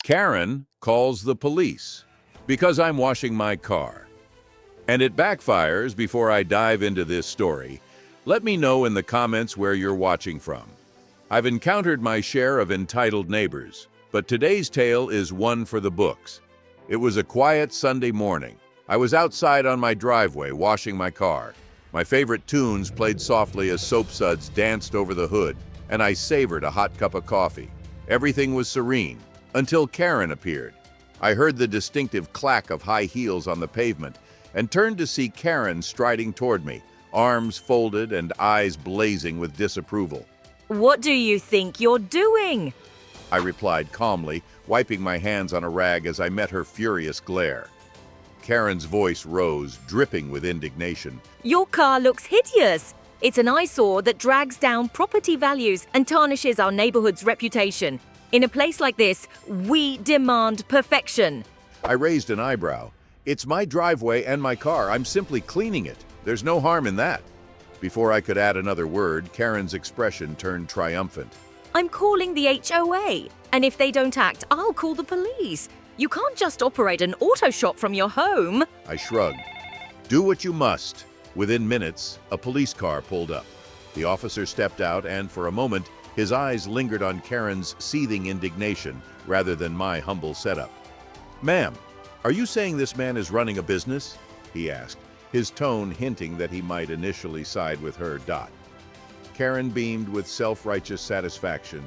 Karen calls the police because I'm washing my car. And it backfires. Before I dive into this story, let me know in the comments where you're watching from. I've encountered my share of entitled neighbors, but today's tale is one for the books. It was a quiet Sunday morning. I was outside on my driveway washing my car. My favorite tunes played softly as soap suds danced over the hood, and I savored a hot cup of coffee. Everything was serene until Karen appeared. I heard the distinctive clack of high heels on the pavement and turned to see Karen striding toward me, arms folded and eyes blazing with disapproval. "What do you think you're doing?" I replied calmly, wiping my hands on a rag as I met her furious glare. Karen's voice rose, dripping with indignation. "Your car looks hideous. It's an eyesore that drags down property values and tarnishes our neighborhood's reputation. In a place like this, we demand perfection." I raised an eyebrow. "It's my driveway and my car. I'm simply cleaning it. There's no harm in that." Before I could add another word, Karen's expression turned triumphant. "I'm calling the HOA, and if they don't act, I'll call the police. You can't just operate an auto shop from your home." I shrugged. "Do what you must." Within minutes, a police car pulled up. The officer stepped out, and for a moment, his eyes lingered on Karen's seething indignation rather than my humble setup. "Ma'am, are you saying this man is running a business?" he asked, his tone hinting that he might initially side with her. Karen beamed with self-righteous satisfaction.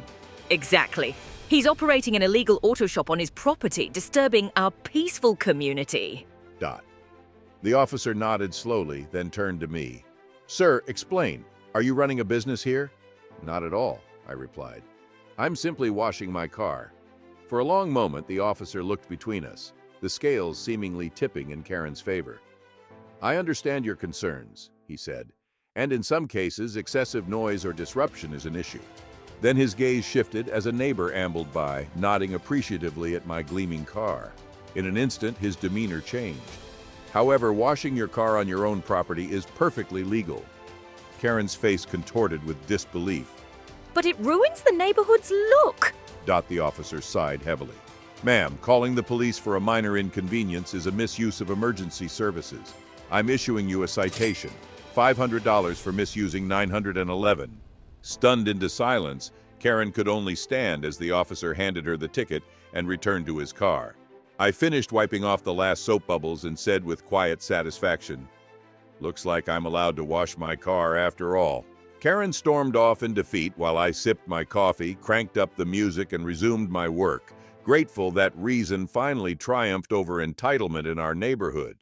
"Exactly. He's operating an illegal auto shop on his property, disturbing our peaceful community." The officer nodded slowly, then turned to me. "Sir, explain. Are you running a business here?" "Not at all," I replied. "I'm simply washing my car." For a long moment, the officer looked between us, the scales seemingly tipping in Karen's favor. "I understand your concerns," he said, "and in some cases, excessive noise or disruption is an issue." Then his gaze shifted as a neighbor ambled by, nodding appreciatively at my gleaming car. In an instant, his demeanor changed. "However, washing your car on your own property is perfectly legal." Karen's face contorted with disbelief. "But it ruins the neighborhood's look." The officer sighed heavily. "Ma'am, calling the police for a minor inconvenience is a misuse of emergency services. I'm issuing you a citation, $500 for misusing 911. Stunned into silence, Karen could only stand as the officer handed her the ticket and returned to his car. I finished wiping off the last soap bubbles and said with quiet satisfaction, "Looks like I'm allowed to wash my car after all." Karen stormed off in defeat while I sipped my coffee, cranked up the music, and resumed my work, grateful that reason finally triumphed over entitlement in our neighborhood.